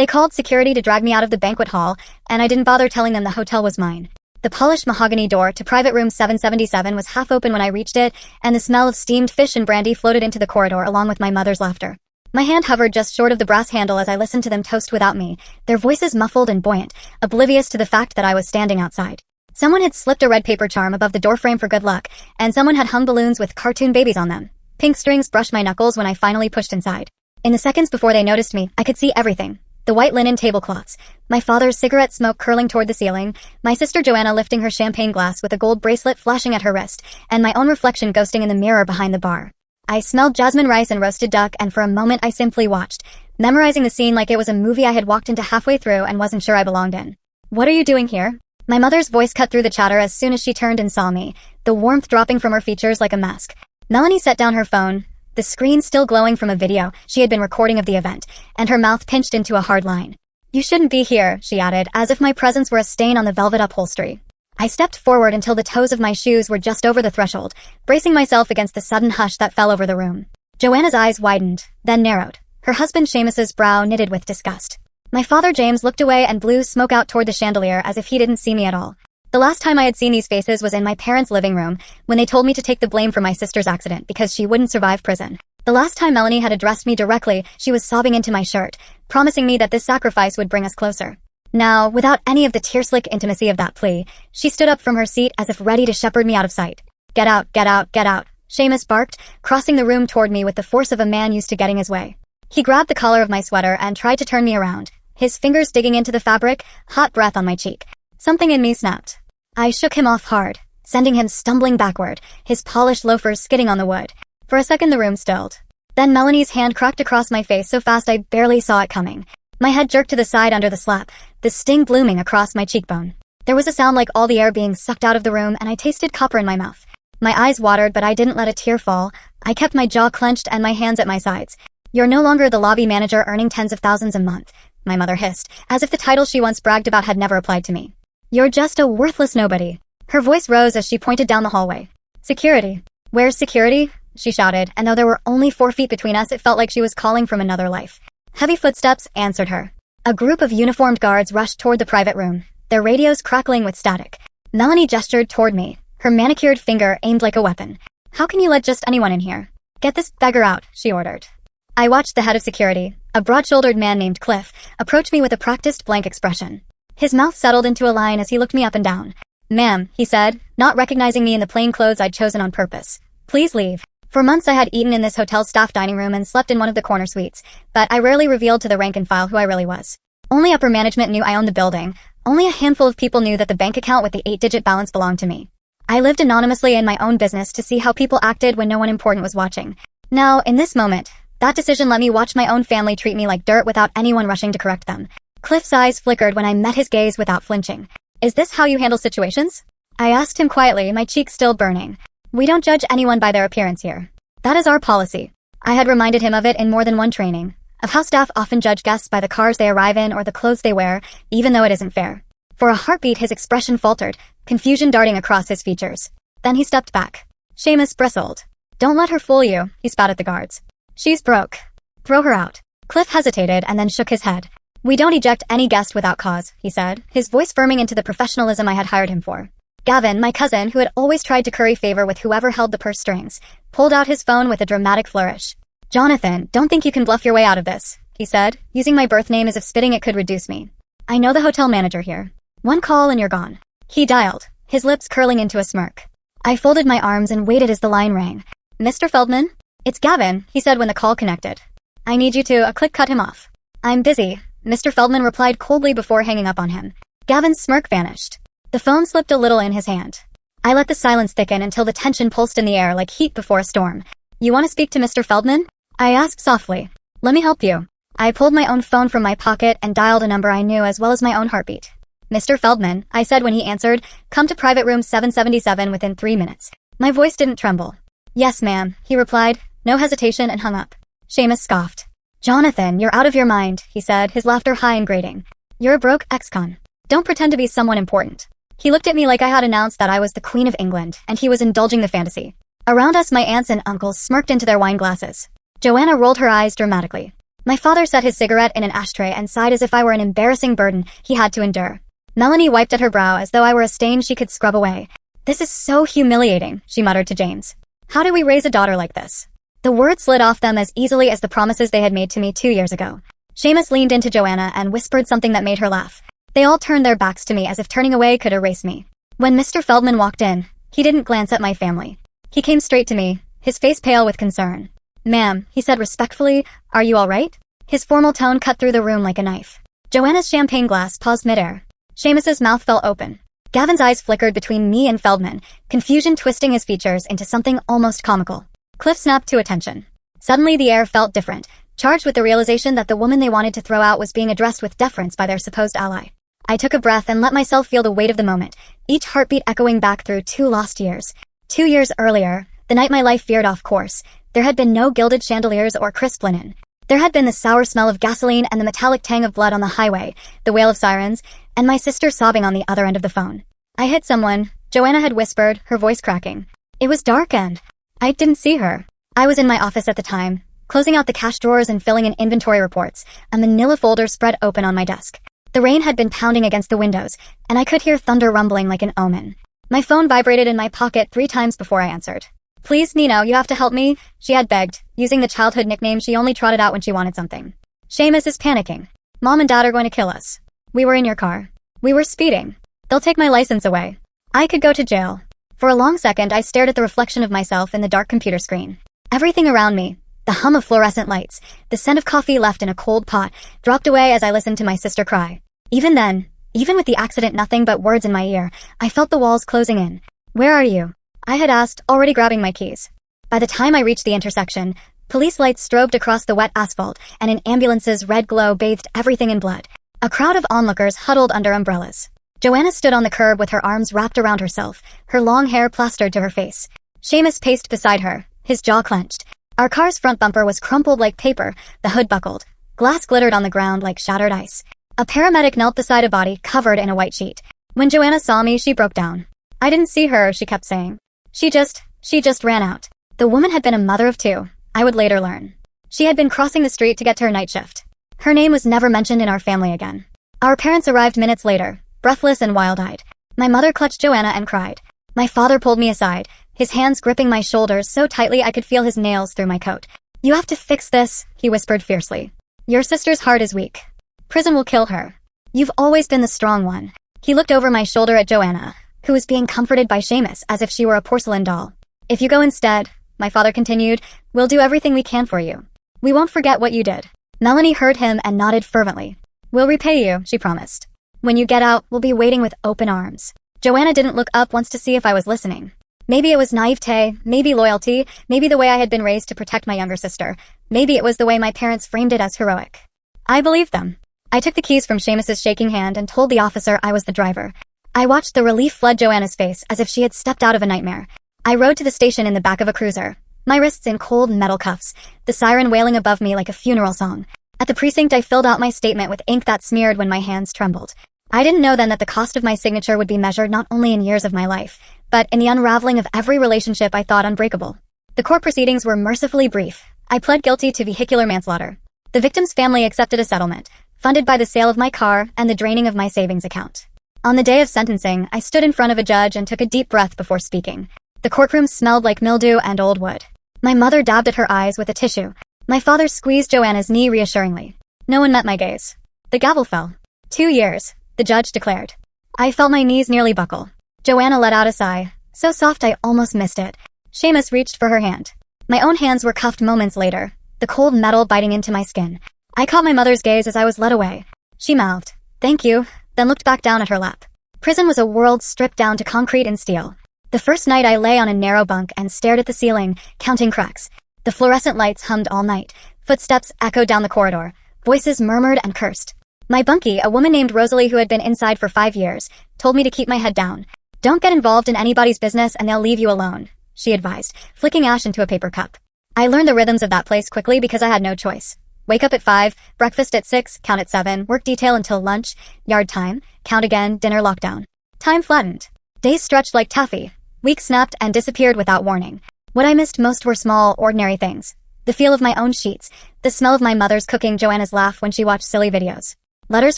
They called security to drag me out of the banquet hall, and I didn't bother telling them the hotel was mine. The polished mahogany door to private room 777 was half open when I reached it, and the smell of steamed fish and brandy floated into the corridor along with my mother's laughter. My hand hovered just short of the brass handle as I listened to them toast without me, their voices muffled and buoyant, oblivious to the fact that I was standing outside. Someone had slipped a red paper charm above the doorframe for good luck, and someone had hung balloons with cartoon babies on them. Pink strings brushed my knuckles when I finally pushed inside. In the seconds before they noticed me, I could see everything. The white linen tablecloths, my father's cigarette smoke curling toward the ceiling, my sister Joanna lifting her champagne glass with a gold bracelet flashing at her wrist, and my own reflection ghosting in the mirror behind the bar. I smelled jasmine rice and roasted duck, and for a moment I simply watched, memorizing the scene like it was a movie I had walked into halfway through and wasn't sure I belonged in. "What are you doing here?" My mother's voice cut through the chatter as soon as she turned and saw me, the warmth dropping from her features like a mask. Melanie set down her phone, the screen still glowing from a video she had been recording of the event, and her mouth pinched into a hard line. "You shouldn't be here," she added, as if my presence were a stain on the velvet upholstery. I stepped forward until the toes of my shoes were just over the threshold, bracing myself against the sudden hush that fell over the room. Joanna's eyes widened, then narrowed. Her husband Seamus's brow knitted with disgust. My father James looked away and blew smoke out toward the chandelier as if he didn't see me at all. The last time I had seen these faces was in my parents' living room, when they told me to take the blame for my sister's accident because she wouldn't survive prison. The last time Melanie had addressed me directly, she was sobbing into my shirt, promising me that this sacrifice would bring us closer. Now, without any of the tear-slick intimacy of that plea, she stood up from her seat as if ready to shepherd me out of sight. "Get out, get out, get out," Seamus barked, crossing the room toward me with the force of a man used to getting his way. He grabbed the collar of my sweater and tried to turn me around, his fingers digging into the fabric, hot breath on my cheek. Something in me snapped. I shook him off hard, sending him stumbling backward, his polished loafers skidding on the wood. For a second the room stilled. Then Melanie's hand cracked across my face so fast I barely saw it coming. My head jerked to the side under the slap, the sting blooming across my cheekbone. There was a sound like all the air being sucked out of the room, and I tasted copper in my mouth. My eyes watered, but I didn't let a tear fall. I kept my jaw clenched and my hands at my sides. "You're no longer the lobby manager earning tens of thousands a month," my mother hissed, as if the title she once bragged about had never applied to me. "You're just a worthless nobody." Her voice rose as she pointed down the hallway. "Security. Where's security?" she shouted, and though there were only 4 feet between us, it felt like she was calling from another life. Heavy footsteps answered her. A group of uniformed guards rushed toward the private room, their radios crackling with static. Melanie gestured toward me, her manicured finger aimed like a weapon. "How can you let just anyone in here?" "Get this beggar out," she ordered. I watched the head of security, a broad-shouldered man named Cliff, approach me with a practiced blank expression. His mouth settled into a line as he looked me up and down. "Ma'am," he said, not recognizing me in the plain clothes I'd chosen on purpose. "Please leave." For months I had eaten in this hotel's staff dining room and slept in one of the corner suites, but I rarely revealed to the rank and file who I really was. Only upper management knew I owned the building. Only a handful of people knew that the bank account with the 8-digit balance belonged to me. I lived anonymously in my own business to see how people acted when no one important was watching. Now, in this moment, that decision let me watch my own family treat me like dirt without anyone rushing to correct them. Cliff's eyes flickered when I met his gaze without flinching. "Is this how you handle situations?" I asked him quietly, my cheeks still burning. "We don't judge anyone by their appearance here. That is our policy." I had reminded him of it in more than one training, of how staff often judge guests by the cars they arrive in or the clothes they wear, even though it isn't fair. For a heartbeat his expression faltered, confusion darting across his features. Then he stepped back. Seamus bristled. "Don't let her fool you," he spat at the guards. "She's broke. Throw her out." Cliff hesitated and then shook his head. "We don't eject any guest without cause," he said, his voice firming into the professionalism I had hired him for. Gavin, my cousin, who had always tried to curry favor with whoever held the purse strings, pulled out his phone with a dramatic flourish. "Jonathan, don't think you can bluff your way out of this," he said, using my birth name as if spitting it could reduce me. "I know the hotel manager here. One call and you're gone." He dialed, his lips curling into a smirk. I folded my arms and waited as the line rang. "Mr. Feldman?" "It's Gavin," he said when the call connected. "I need you to," a click cut him off. "I'm busy," Mr. Feldman replied coldly before hanging up on him. Gavin's smirk vanished. The phone slipped a little in his hand. I let the silence thicken until the tension pulsed in the air like heat before a storm. "You want to speak to Mr. Feldman?" I asked softly. "Let me help you." I pulled my own phone from my pocket and dialed a number I knew as well as my own heartbeat. "Mr. Feldman," I said when he answered, "come to private room 777 within 3 minutes." My voice didn't tremble. "Yes, ma'am," he replied, no hesitation, and hung up. Seamus scoffed. "Jonathan, you're out of your mind," he said, his laughter high and grating. "You're a broke ex-con. Don't pretend to be someone important." He looked at me like I had announced that I was the Queen of England, and he was indulging the fantasy. Around us my aunts and uncles smirked into their wine glasses. Joanna rolled her eyes dramatically. My father set his cigarette in an ashtray and sighed as if I were an embarrassing burden he had to endure. Melanie wiped at her brow as though I were a stain she could scrub away. "This is so humiliating," she muttered to James. "How do we raise a daughter like this?" The words slid off them as easily as the promises they had made to me 2 years ago. Seamus leaned into Joanna and whispered something that made her laugh. They all turned their backs to me as if turning away could erase me. When Mr. Feldman walked in, he didn't glance at my family. He came straight to me, his face pale with concern. "Ma'am," he said respectfully, "are you all right?" His formal tone cut through the room like a knife. Joanna's champagne glass paused midair. Seamus's mouth fell open. Gavin's eyes flickered between me and Feldman, confusion twisting his features into something almost comical. Cliff snapped to attention. Suddenly the air felt different, charged with the realization that the woman they wanted to throw out was being addressed with deference by their supposed ally. I took a breath and let myself feel the weight of the moment, each heartbeat echoing back through 2 lost years. 2 years earlier, the night my life veered off course, there had been no gilded chandeliers or crisp linen. There had been the sour smell of gasoline and the metallic tang of blood on the highway, the wail of sirens, and my sister sobbing on the other end of the phone. "I hit someone," Joanna had whispered, her voice cracking. It was dark and I didn't see her. I was in my office at the time, closing out the cash drawers and filling in inventory reports, a manila folder spread open on my desk. The rain had been pounding against the windows, and I could hear thunder rumbling like an omen. My phone vibrated in my pocket 3 times before I answered. "Please, Nino, you have to help me," she had begged, using the childhood nickname she only trotted out when she wanted something. "Seamus is panicking. Mom and Dad are going to kill us. We were in your car. We were speeding. They'll take my license away. I could go to jail." For a long second, I stared at the reflection of myself in the dark computer screen. Everything around me, the hum of fluorescent lights, the scent of coffee left in a cold pot, dropped away as I listened to my sister cry. Even then, even with the accident nothing but words in my ear, I felt the walls closing in. "Where are you?" I had asked, already grabbing my keys. By the time I reached the intersection, police lights strobed across the wet asphalt, and an ambulance's red glow bathed everything in blood. A crowd of onlookers huddled under umbrellas. Joanna stood on the curb with her arms wrapped around herself, her long hair plastered to her face. Seamus paced beside her, his jaw clenched. Our car's front bumper was crumpled like paper, the hood buckled. Glass glittered on the ground like shattered ice. A paramedic knelt beside a body covered in a white sheet. When Joanna saw me, she broke down. "I didn't see her," she kept saying. She just ran out. The woman had been a mother of 2, I would later learn. She had been crossing the street to get to her night shift. Her name was never mentioned in our family again. Our parents arrived minutes later, breathless and wild-eyed. My mother clutched Joanna and cried. My father pulled me aside, his hands gripping my shoulders so tightly I could feel his nails through my coat. "You have to fix this," he whispered fiercely. "Your sister's heart is weak. Prison will kill her. You've always been the strong one." He looked over my shoulder at Joanna, who was being comforted by Seamus as if she were a porcelain doll. "If you go instead," my father continued, "we'll do everything we can for you. We won't forget what you did." Melanie heard him and nodded fervently. "We'll repay you," she promised. "When you get out, we'll be waiting with open arms." Joanna didn't look up once to see if I was listening. Maybe it was naivete, maybe loyalty, maybe the way I had been raised to protect my younger sister. Maybe it was the way my parents framed it as heroic. I believed them. I took the keys from Seamus's shaking hand and told the officer I was the driver. I watched the relief flood Joanna's face as if she had stepped out of a nightmare. I rode to the station in the back of a cruiser, my wrists in cold metal cuffs, the siren wailing above me like a funeral song. At the precinct, I filled out my statement with ink that smeared when my hands trembled. I didn't know then that the cost of my signature would be measured not only in years of my life, but in the unraveling of every relationship I thought unbreakable. The court proceedings were mercifully brief. I pled guilty to vehicular manslaughter. The victim's family accepted a settlement, funded by the sale of my car and the draining of my savings account. On the day of sentencing, I stood in front of a judge and took a deep breath before speaking. The courtroom smelled like mildew and old wood. My mother dabbed at her eyes with a tissue. My father squeezed Joanna's knee reassuringly. No one met my gaze. The gavel fell. 2 years, the judge declared. I felt my knees nearly buckle. Joanna let out a sigh, so soft I almost missed it. Seamus reached for her hand. My own hands were cuffed moments later, the cold metal biting into my skin. I caught my mother's gaze as I was led away. She mouthed, "Thank you," then looked back down at her lap. Prison was a world stripped down to concrete and steel. The first night I lay on a narrow bunk and stared at the ceiling, counting cracks. The fluorescent lights hummed all night. Footsteps echoed down the corridor. Voices murmured and cursed. My bunkie, a woman named Rosalie who had been inside for 5 years, told me to keep my head down. "Don't get involved in anybody's business and they'll leave you alone," she advised, flicking ash into a paper cup. I learned the rhythms of that place quickly because I had no choice. Wake up at 5, breakfast at 6, count at 7, work detail until lunch, yard time, count again, dinner lockdown. Time flattened. Days stretched like taffy. Weeks snapped and disappeared without warning. What I missed most were small, ordinary things. The feel of my own sheets. The smell of my mother's cooking, Joanna's laugh when she watched silly videos. Letters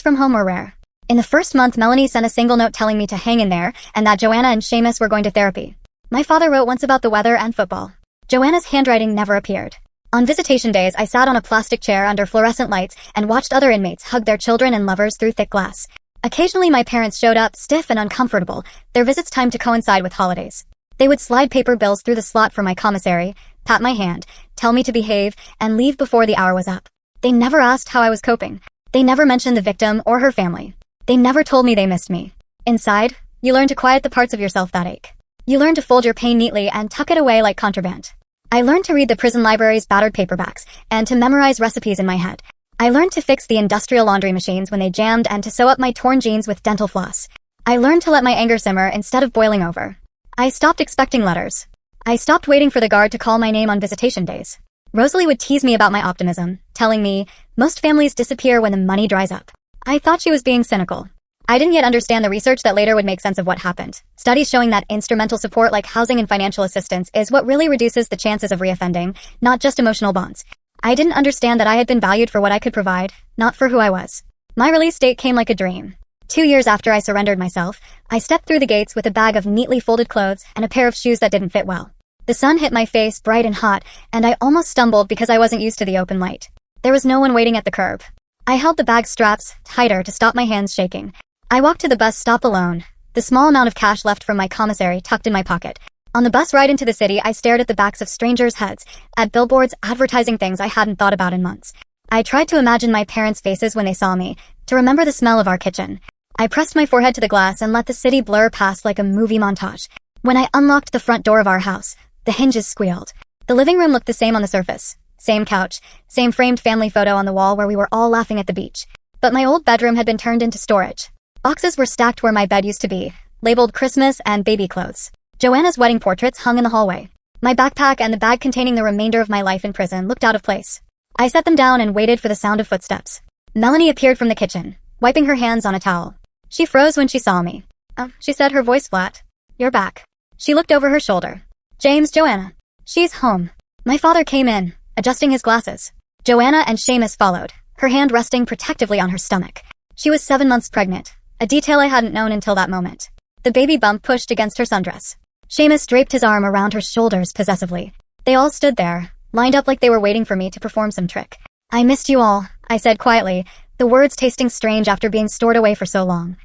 from home were rare. In the first month, Melanie sent a single note telling me to hang in there and that Joanna and Seamus were going to therapy. My father wrote once about the weather and football. Joanna's handwriting never appeared. On visitation days, I sat on a plastic chair under fluorescent lights and watched other inmates hug their children and lovers through thick glass. Occasionally, my parents showed up, stiff and uncomfortable, their visits timed to coincide with holidays. They would slide paper bills through the slot for my commissary, pat my hand, tell me to behave, and leave before the hour was up. They never asked how I was coping. They never mentioned the victim or her family. They never told me they missed me. Inside, you learn to quiet the parts of yourself that ache. You learn to fold your pain neatly and tuck it away like contraband. I learned to read the prison library's battered paperbacks and to memorize recipes in my head. I learned to fix the industrial laundry machines when they jammed and to sew up my torn jeans with dental floss. I learned to let my anger simmer instead of boiling over. I stopped expecting letters. I stopped waiting for the guard to call my name on visitation days. Rosalie would tease me about my optimism, telling me, most families disappear when the money dries up. I thought she was being cynical. I didn't yet understand the research that later would make sense of what happened. Studies showing that instrumental support like housing and financial assistance is what really reduces the chances of reoffending, not just emotional bonds. I didn't understand that I had been valued for what I could provide, not for who I was. My release date came like a dream. 2 years after I surrendered myself, I stepped through the gates with a bag of neatly folded clothes and a pair of shoes that didn't fit well. The sun hit my face bright and hot, and I almost stumbled because I wasn't used to the open light. There was no one waiting at the curb. I held the bag straps tighter to stop my hands shaking. I walked to the bus stop alone, the small amount of cash left from my commissary tucked in my pocket. On the bus ride into the city, I stared at the backs of strangers' heads, at billboards advertising things I hadn't thought about in months. I tried to imagine my parents' faces when they saw me, to remember the smell of our kitchen. I pressed my forehead to the glass and let the city blur past like a movie montage. When I unlocked the front door of our house, the hinges squealed. The living room looked the same on the surface. Same couch, same framed family photo on the wall where we were all laughing at the beach. But my old bedroom had been turned into storage. Boxes were stacked where my bed used to be, labeled Christmas and baby clothes. Joanna's wedding portraits hung in the hallway. My backpack and the bag containing the remainder of my life in prison looked out of place. I set them down and waited for the sound of footsteps. Melanie appeared from the kitchen, wiping her hands on a towel. She froze when she saw me. "Oh," she said, her voice flat. "You're back." She looked over her shoulder. "James, Joanna. She's home." My father came in, adjusting his glasses. Joanna and Seamus followed, her hand resting protectively on her stomach. She was 7 months pregnant, a detail I hadn't known until that moment. The baby bump pushed against her sundress. Seamus draped his arm around her shoulders possessively. They all stood there, lined up like they were waiting for me to perform some trick. "I missed you all," I said quietly, the words tasting strange after being stored away for so long.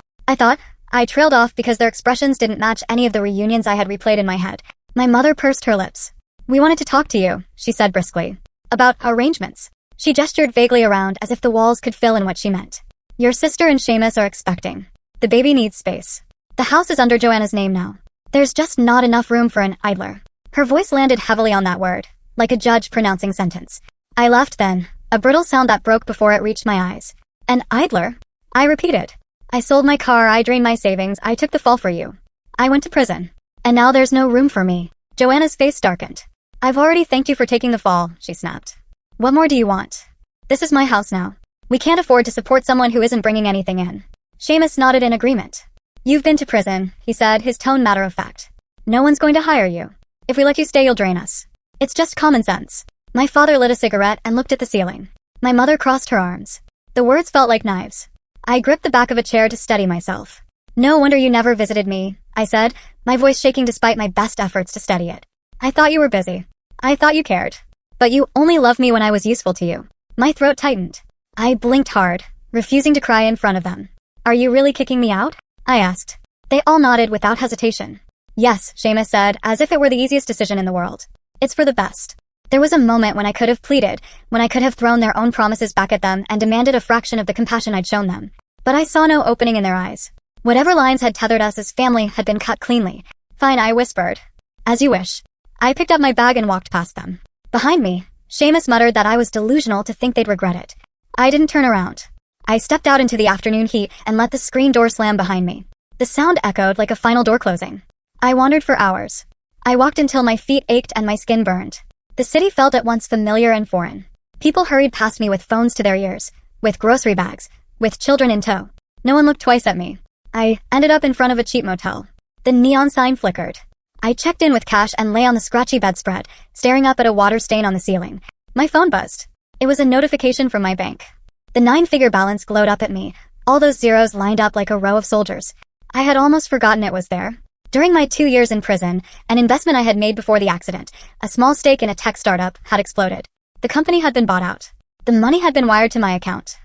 I trailed off because their expressions didn't match any of the reunions I had replayed in my head. My mother pursed her lips. "We wanted to talk to you," she said briskly. "About arrangements." She gestured vaguely around as if the walls could fill in what she meant. "Your sister and Seamus are expecting. The baby needs space. The house is under Joanna's name now. There's just not enough room for an idler." Her voice landed heavily on that word, like a judge pronouncing sentence. I laughed then, a brittle sound that broke before it reached my eyes. "An idler?" I repeated. "I sold my car, I drained my savings, I took the fall for you. I went to prison. And now there's no room for me." Joanna's face darkened. "I've already thanked you for taking the fall," she snapped. "What more do you want? This is my house now. We can't afford to support someone who isn't bringing anything in." Seamus nodded in agreement. "You've been to prison," he said, his tone matter of fact. "No one's going to hire you. If we let you stay, you'll drain us. It's just common sense." My father lit a cigarette and looked at the ceiling. My mother crossed her arms. The words felt like knives. I gripped the back of a chair to steady myself. "No wonder you never visited me," I said, my voice shaking despite my best efforts to steady it. "I thought you were busy. I thought you cared. But you only loved me when I was useful to you." My throat tightened. I blinked hard, refusing to cry in front of them. "Are you really kicking me out?" I asked. They all nodded without hesitation. "Yes," Seamus said, as if it were the easiest decision in the world. "It's for the best." There was a moment when I could have pleaded, when I could have thrown their own promises back at them and demanded a fraction of the compassion I'd shown them. But I saw no opening in their eyes. Whatever lines had tethered us as family had been cut cleanly. "Fine," I whispered. "As you wish." I picked up my bag and walked past them. Behind me, Seamus muttered that I was delusional to think they'd regret it. I didn't turn around. I stepped out into the afternoon heat and let the screen door slam behind me. The sound echoed like a final door closing. I wandered for hours. I walked until my feet ached and my skin burned. The city felt at once familiar and foreign. People hurried past me with phones to their ears, with grocery bags, with children in tow. No one looked twice at me. I ended up in front of a cheap motel. The neon sign flickered. I checked in with cash and lay on the scratchy bedspread, staring up at a water stain on the ceiling. My phone buzzed. It was a notification from my bank. The 9-figure balance glowed up at me, all those zeros lined up like a row of soldiers. I had almost forgotten it was there. During my 2 years in prison, an investment I had made before the accident, a small stake in a tech startup, had exploded. The company had been bought out. The money had been wired to my account.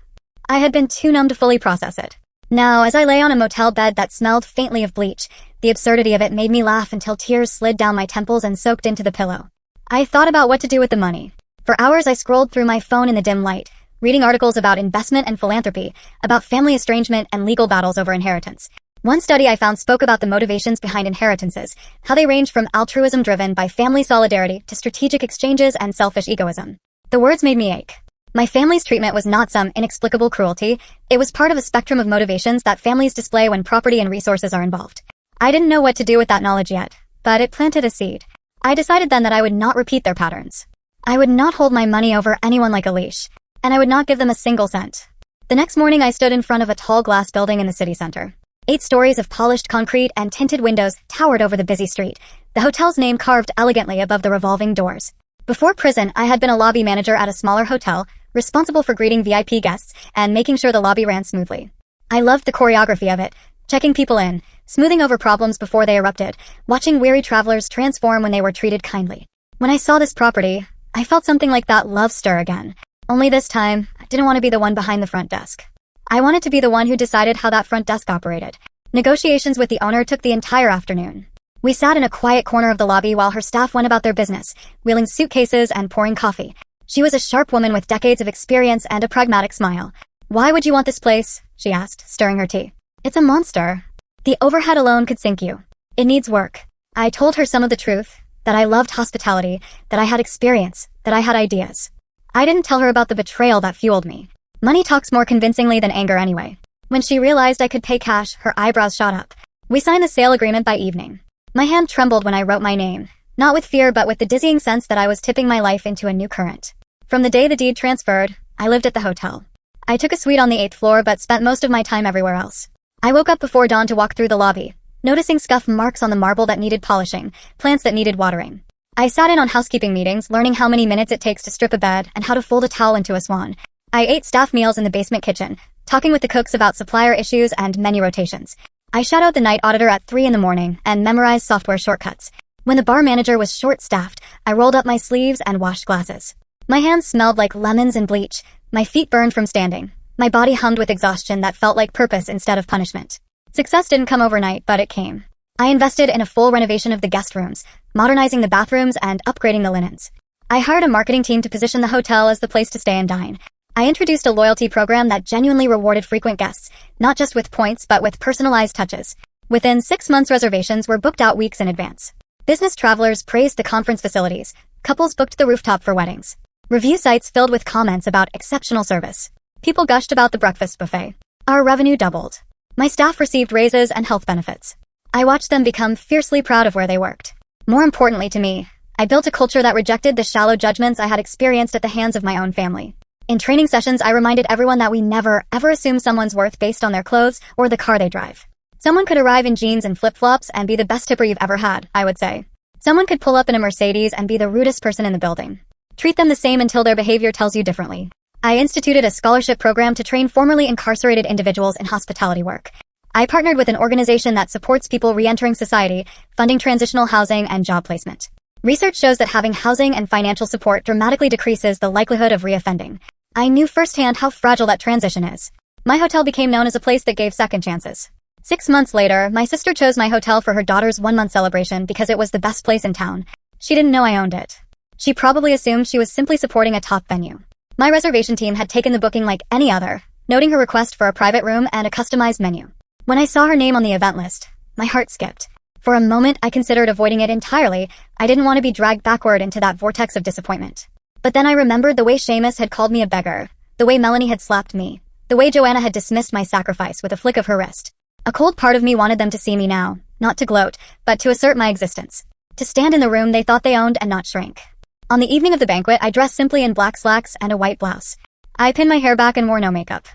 I had been too numb to fully process it. Now, as I lay on a motel bed that smelled faintly of bleach, the absurdity of it made me laugh until tears slid down my temples and soaked into the pillow. I thought about what to do with the money. For hours I scrolled through my phone in the dim light, reading articles about investment and philanthropy, about family estrangement and legal battles over inheritance. One study I found spoke about the motivations behind inheritances, how they range from altruism driven by family solidarity to strategic exchanges and selfish egoism. The words made me ache. My family's treatment was not some inexplicable cruelty. It was part of a spectrum of motivations that families display when property and resources are involved. I didn't know what to do with that knowledge yet, but it planted a seed. I decided then that I would not repeat their patterns. I would not hold my money over anyone like a leash, and I would not give them a single cent. The next morning I stood in front of a tall glass building in the city center. 8 stories of polished concrete and tinted windows towered over the busy street, the hotel's name carved elegantly above the revolving doors. Before prison, I had been a lobby manager at a smaller hotel, responsible for greeting VIP guests and making sure the lobby ran smoothly. I loved the choreography of it, checking people in, smoothing over problems before they erupted, watching weary travelers transform when they were treated kindly. When I saw this property, I felt something like that love stir again. Only this time, I didn't want to be the one behind the front desk. I wanted to be the one who decided how that front desk operated. Negotiations with the owner took the entire afternoon. We sat in a quiet corner of the lobby while her staff went about their business, wheeling suitcases and pouring coffee. She was a sharp woman with decades of experience and a pragmatic smile. "Why would you want this place?" she asked, stirring her tea. "It's a monster. The overhead alone could sink you. It needs work." I told her some of the truth, that I loved hospitality, that I had experience, that I had ideas. I didn't tell her about the betrayal that fueled me. Money talks more convincingly than anger anyway. When she realized I could pay cash, her eyebrows shot up. We signed the sale agreement by evening. My hand trembled when I wrote my name, not with fear but with the dizzying sense that I was tipping my life into a new current. From the day the deed transferred, I lived at the hotel. I took a suite on the 8th floor but spent most of my time everywhere else. I woke up before dawn to walk through the lobby, noticing scuff marks on the marble that needed polishing, plants that needed watering. I sat in on housekeeping meetings, learning how many minutes it takes to strip a bed and how to fold a towel into a swan. I ate staff meals in the basement kitchen, talking with the cooks about supplier issues and menu rotations. I shadowed the night auditor at 3 in the morning and memorized software shortcuts. When the bar manager was short-staffed, I rolled up my sleeves and washed glasses. My hands smelled like lemons and bleach. My feet burned from standing. My body hummed with exhaustion that felt like purpose instead of punishment. Success didn't come overnight, but it came. I invested in a full renovation of the guest rooms, modernizing the bathrooms and upgrading the linens. I hired a marketing team to position the hotel as the place to stay and dine. I introduced a loyalty program that genuinely rewarded frequent guests, not just with points but with personalized touches. Within 6 months, reservations were booked out weeks in advance. Business travelers praised the conference facilities. Couples booked the rooftop for weddings. Review sites filled with comments about exceptional service. People gushed about the breakfast buffet. Our revenue doubled. My staff received raises and health benefits. I watched them become fiercely proud of where they worked. More importantly to me, I built a culture that rejected the shallow judgments I had experienced at the hands of my own family. In training sessions, I reminded everyone that we never, ever assume someone's worth based on their clothes or the car they drive. Someone could arrive in jeans and flip-flops and be the best tipper you've ever had, I would say. Someone could pull up in a Mercedes and be the rudest person in the building. Treat them the same until their behavior tells you differently. I instituted a scholarship program to train formerly incarcerated individuals in hospitality work. I partnered with an organization that supports people re-entering society, funding transitional housing and job placement. Research shows that having housing and financial support dramatically decreases the likelihood of reoffending. I knew firsthand how fragile that transition is. My hotel became known as a place that gave second chances. 6 months later, my sister chose my hotel for her daughter's 1-month celebration because it was the best place in town. She didn't know I owned it. She probably assumed she was simply supporting a top venue. My reservation team had taken the booking like any other, noting her request for a private room and a customized menu. When I saw her name on the event list, my heart skipped. For a moment, I considered avoiding it entirely. I didn't want to be dragged backward into that vortex of disappointment. But then I remembered the way Seamus had called me a beggar, the way Melanie had slapped me, the way Joanna had dismissed my sacrifice with a flick of her wrist. A cold part of me wanted them to see me now, not to gloat, but to assert my existence. To stand in the room they thought they owned and not shrink. On the evening of the banquet, I dressed simply in black slacks and a white blouse. I pinned my hair back and wore no makeup.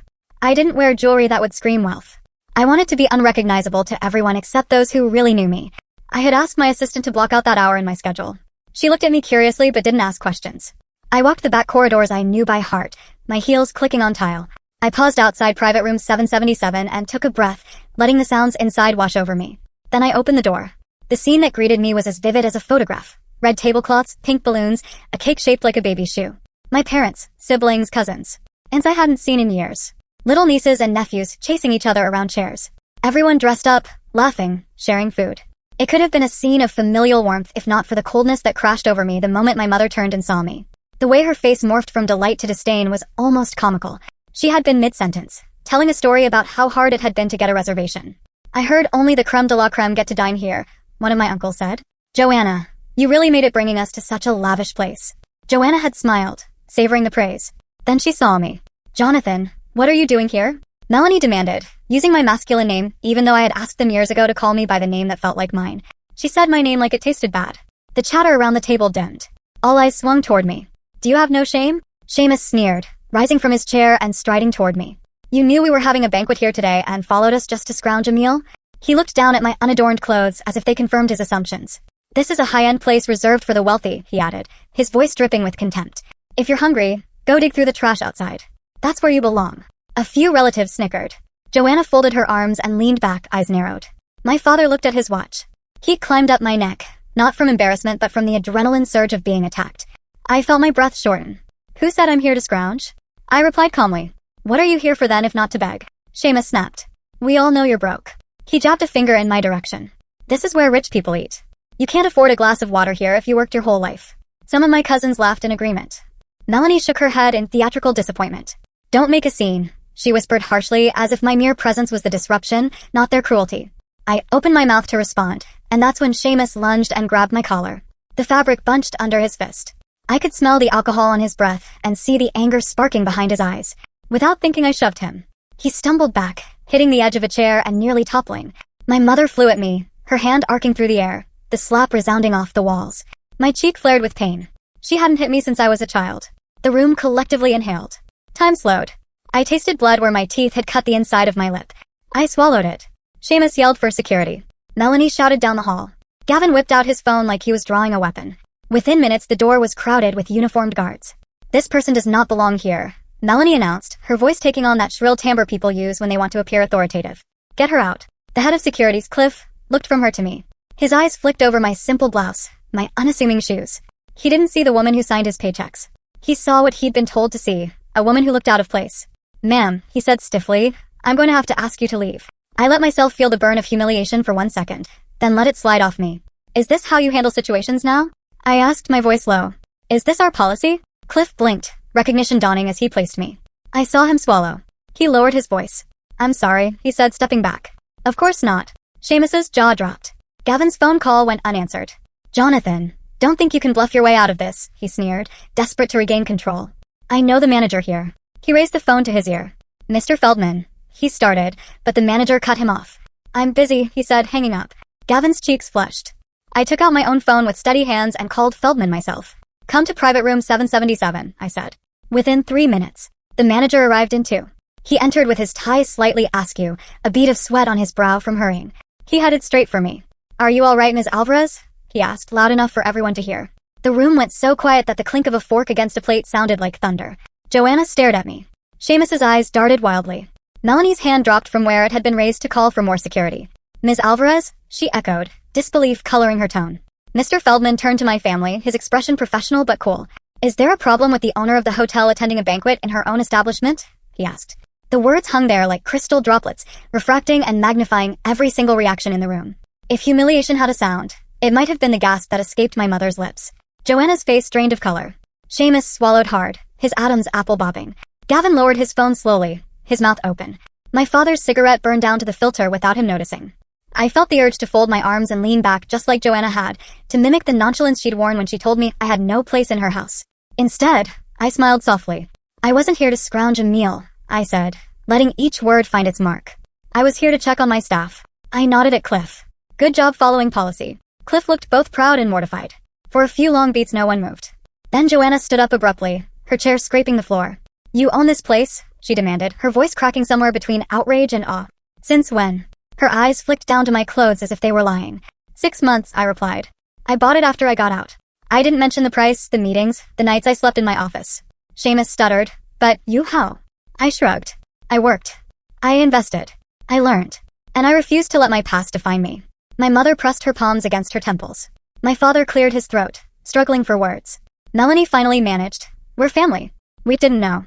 I didn't wear jewelry that would scream wealth. I wanted to be unrecognizable to everyone except those who really knew me. I had asked my assistant to block out that hour in my schedule. She looked at me curiously but didn't ask questions. I walked the back corridors I knew by heart, my heels clicking on tile. I paused outside private room 777 and took a breath, letting the sounds inside wash over me. Then I opened the door. The scene that greeted me was as vivid as a photograph. Red tablecloths, pink balloons, a cake shaped like a baby's shoe. My parents, siblings, cousins. Aunts I hadn't seen in years. Little nieces and nephews chasing each other around chairs. Everyone dressed up, laughing, sharing food. It could have been a scene of familial warmth if not for the coldness that crashed over me the moment my mother turned and saw me. The way her face morphed from delight to disdain was almost comical. She had been mid-sentence, telling a story about how hard it had been to get a reservation. I heard only the creme de la creme get to dine here, one of my uncles said. Joanna, you really made it bringing us to such a lavish place. Joanna had smiled, savoring the praise. Then she saw me. Jonathan, what are you doing here? Melanie demanded, using my masculine name, even though I had asked them years ago to call me by the name that felt like mine. She said my name like it tasted bad. The chatter around the table dimmed. All eyes swung toward me. Do you have no shame? Seamus sneered, rising from his chair and striding toward me. You knew we were having a banquet here today and followed us just to scrounge a meal? He looked down at my unadorned clothes as if they confirmed his assumptions. This is a high-end place reserved for the wealthy, he added, his voice dripping with contempt. If you're hungry, go dig through the trash outside. That's where you belong. A few relatives snickered. Joanna folded her arms and leaned back, eyes narrowed. My father looked at his watch. He climbed up my neck, not from embarrassment but from the adrenaline surge of being attacked. I felt my breath shorten. Who said I'm here to scrounge? I replied calmly. What are you here for then if not to beg? Seamus snapped. We all know you're broke. He jabbed a finger in my direction. This is where rich people eat. You can't afford a glass of water here if you worked your whole life. Some of my cousins laughed in agreement. Melanie shook her head in theatrical disappointment. Don't make a scene, she whispered harshly as if my mere presence was the disruption, not their cruelty. I opened my mouth to respond, and that's when Seamus lunged and grabbed my collar. The fabric bunched under his fist. I could smell the alcohol on his breath and see the anger sparking behind his eyes. Without thinking, I shoved him. He stumbled back, hitting the edge of a chair and nearly toppling. My mother flew at me, her hand arcing through the air, the slap resounding off the walls. My cheek flared with pain. She hadn't hit me since I was a child. The room collectively inhaled. Time slowed. I tasted blood where my teeth had cut the inside of my lip. I swallowed it. Seamus yelled for security. Melanie shouted down the hall. Gavin whipped out his phone like he was drawing a weapon. Within minutes, the door was crowded with uniformed guards. This person does not belong here, Melanie announced, her voice taking on that shrill timbre people use when they want to appear authoritative. Get her out. The head of security's, Cliff, looked from her to me. His eyes flicked over my simple blouse, my unassuming shoes. He didn't see the woman who signed his paychecks. He saw what he'd been told to see, a woman who looked out of place. Ma'am, he said stiffly, I'm going to have to ask you to leave. I let myself feel the burn of humiliation for 1 second, then let it slide off me. Is this how you handle situations now? I asked, my voice low. Is this our policy? Cliff blinked, recognition dawning as he placed me. I saw him swallow. He lowered his voice. I'm sorry, he said, stepping back. Of course not. Seamus's jaw dropped. Gavin's phone call went unanswered. Jonathan, don't think you can bluff your way out of this, he sneered, desperate to regain control. I know the manager here. He raised the phone to his ear. Mr. Feldman. He started, but the manager cut him off. I'm busy, he said, hanging up. Gavin's cheeks flushed. I took out my own phone with steady hands and called Feldman myself. Come to private room 777, I said. Within 3 minutes, the manager arrived in too. He entered with his tie slightly askew, a bead of sweat on his brow from hurrying. He headed straight for me. Are you all right, Ms. Alvarez? He asked, loud enough for everyone to hear. The room went so quiet that the clink of a fork against a plate sounded like thunder. Joanna stared at me. Seamus's eyes darted wildly. Melanie's hand dropped from where it had been raised to call for more security. Ms. Alvarez? She echoed, disbelief coloring her tone. Mr. Feldman turned to my family, his expression professional but cool. Is there a problem with the owner of the hotel attending a banquet in her own establishment? He asked. The words hung there like crystal droplets, refracting and magnifying every single reaction in the room. If humiliation had a sound, it might have been the gasp that escaped my mother's lips. Joanna's face drained of color. Seamus swallowed hard, his atoms apple bobbing. Gavin lowered his phone slowly, his mouth open. My father's cigarette burned down to the filter without him noticing. I felt the urge to fold my arms and lean back just like Joanna had, to mimic the nonchalance she'd worn when she told me I had no place in her house. Instead, I smiled softly. I wasn't here to scrounge a meal, I said, letting each word find its mark. I was here to check on my staff. I nodded at Cliff. Good job following policy. Cliff looked both proud and mortified. For a few long beats no one moved. Then Joanna stood up abruptly, her chair scraping the floor. You own this place? She demanded, her voice cracking somewhere between outrage and awe. Since when? Her eyes flicked down to my clothes as if they were lying. 6 months, I replied. I bought it after I got out. I didn't mention the price, the meetings, the nights I slept in my office. Seamus stuttered. But you how? I shrugged. I worked. I invested. I learned. And I refused to let my past define me. My mother pressed her palms against her temples. My father cleared his throat, struggling for words. Melanie finally managed. We're family. We didn't know.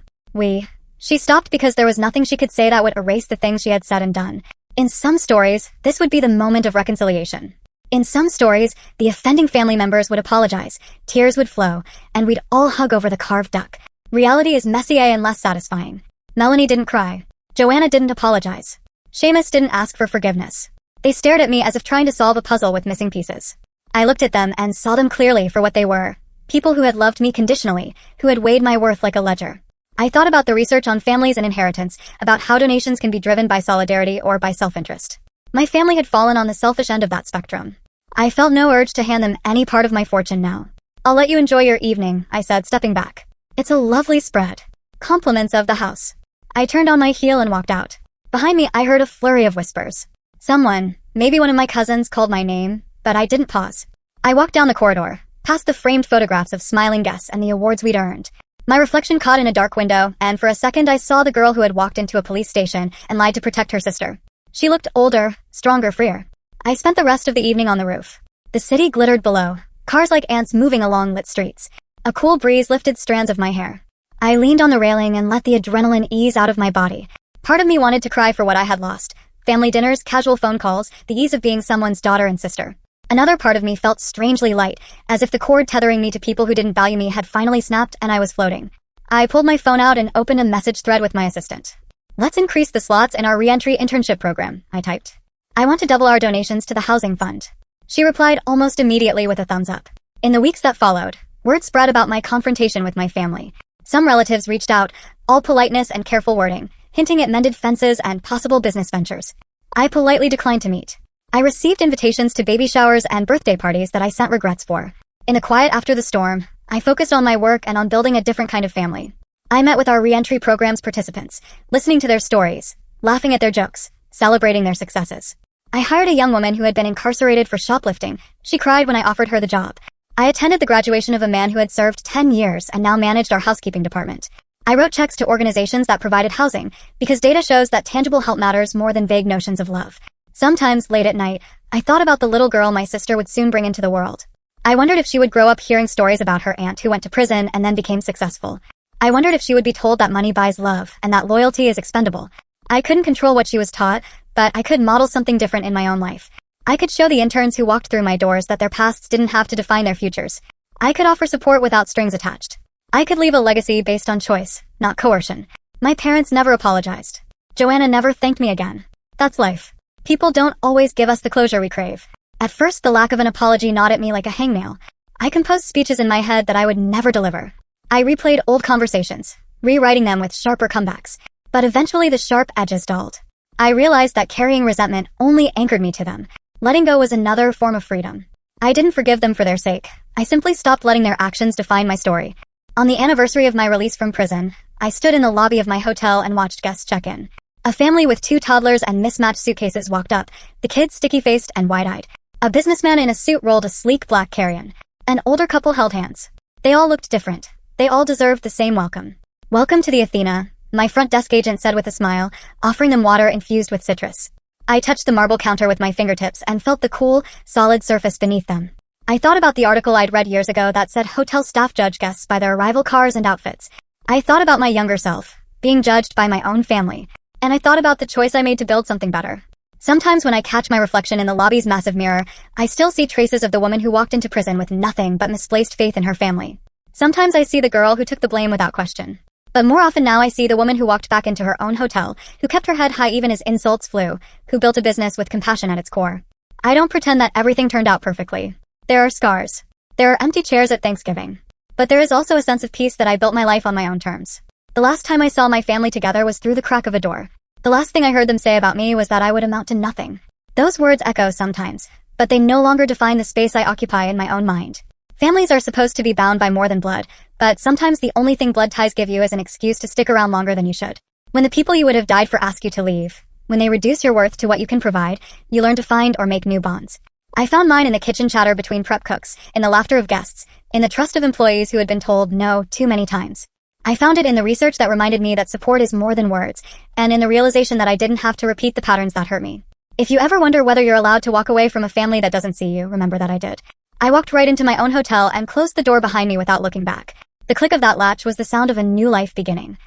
She stopped because there was nothing she could say that would erase the things she had said and done. In some stories, this would be the moment of reconciliation. In some stories, the offending family members would apologize, tears would flow, and we'd all hug over the carved duck. Reality is messier and less satisfying. Melanie didn't cry. Joanna didn't apologize. Seamus didn't ask for forgiveness. They stared at me as if trying to solve a puzzle with missing pieces. I looked at them and saw them clearly for what they were. People who had loved me conditionally, who had weighed my worth like a ledger. I thought about the research on families and inheritance, about how donations can be driven by solidarity or by self-interest. My family had fallen on the selfish end of that spectrum. I felt no urge to hand them any part of my fortune now. I'll let you enjoy your evening, I said, stepping back. It's a lovely spread. Compliments of the house. I turned on my heel and walked out. Behind me, I heard a flurry of whispers. Someone, maybe one of my cousins, called my name, but I didn't pause. I walked down the corridor, past the framed photographs of smiling guests and the awards we'd earned. My reflection caught in a dark window, and for a second I saw the girl who had walked into a police station and lied to protect her sister. She looked older, stronger, freer. I spent the rest of the evening on the roof. The city glittered below, cars like ants moving along lit streets. A cool breeze lifted strands of my hair. I leaned on the railing and let the adrenaline ease out of my body. Part of me wanted to cry for what I had lost. Family dinners, casual phone calls, the ease of being someone's daughter and sister. Another part of me felt strangely light, as if the cord tethering me to people who didn't value me had finally snapped and I was floating. I pulled my phone out and opened a message thread with my assistant. Let's increase the slots in our re-entry internship program, I typed. I want to double our donations to the housing fund. She replied almost immediately with a thumbs up. In the weeks that followed, word spread about my confrontation with my family. Some relatives reached out, all politeness and careful wording, hinting at mended fences and possible business ventures. I politely declined to meet. I received invitations to baby showers and birthday parties that I sent regrets for. In the quiet after the storm, I focused on my work and on building a different kind of family. I met with our re-entry program's participants, listening to their stories, laughing at their jokes, celebrating their successes. I hired a young woman who had been incarcerated for shoplifting. She cried when I offered her the job. I attended the graduation of a man who had served 10 years and now managed our housekeeping department. I wrote checks to organizations that provided housing, because data shows that tangible help matters more than vague notions of love. Sometimes, late at night, I thought about the little girl my sister would soon bring into the world. I wondered if she would grow up hearing stories about her aunt who went to prison and then became successful. I wondered if she would be told that money buys love and that loyalty is expendable. I couldn't control what she was taught, but I could model something different in my own life. I could show the interns who walked through my doors that their pasts didn't have to define their futures. I could offer support without strings attached. I could leave a legacy based on choice, not coercion. My parents never apologized. Joanna never thanked me again. That's life. People don't always give us the closure we crave. At first, the lack of an apology gnawed at me like a hangnail. I composed speeches in my head that I would never deliver. I replayed old conversations, rewriting them with sharper comebacks. But eventually the sharp edges dulled. I realized that carrying resentment only anchored me to them. Letting go was another form of freedom. I didn't forgive them for their sake. I simply stopped letting their actions define my story. On the anniversary of my release from prison, I stood in the lobby of my hotel and watched guests check in. A family with 2 toddlers and mismatched suitcases walked up, the kids sticky-faced and wide-eyed. A businessman in a suit rolled a sleek black carry-on. An older couple held hands. They all looked different. They all deserved the same welcome. Welcome to the Athena, my front desk agent said with a smile, offering them water infused with citrus. I touched the marble counter with my fingertips and felt the cool, solid surface beneath them. I thought about the article I'd read years ago that said hotel staff judge guests by their arrival cars and outfits. I thought about my younger self, being judged by my own family. And I thought about the choice I made to build something better. Sometimes when I catch my reflection in the lobby's massive mirror, I still see traces of the woman who walked into prison with nothing but misplaced faith in her family. Sometimes I see the girl who took the blame without question. But more often now I see the woman who walked back into her own hotel, who kept her head high even as insults flew, who built a business with compassion at its core. I don't pretend that everything turned out perfectly. There are scars. There are empty chairs at Thanksgiving. But there is also a sense of peace that I built my life on my own terms. The last time I saw my family together was through the crack of a door. The last thing I heard them say about me was that I would amount to nothing. Those words echo sometimes, but they no longer define the space I occupy in my own mind. Families are supposed to be bound by more than blood, but sometimes the only thing blood ties give you is an excuse to stick around longer than you should. When the people you would have died for ask you to leave, when they reduce your worth to what you can provide, you learn to find or make new bonds. I found mine in the kitchen chatter between prep cooks, in the laughter of guests, in the trust of employees who had been told no too many times. I found it in the research that reminded me that support is more than words, and in the realization that I didn't have to repeat the patterns that hurt me. If you ever wonder whether you're allowed to walk away from a family that doesn't see you, remember that I did. I walked right into my own hotel and closed the door behind me without looking back. The click of that latch was the sound of a new life beginning.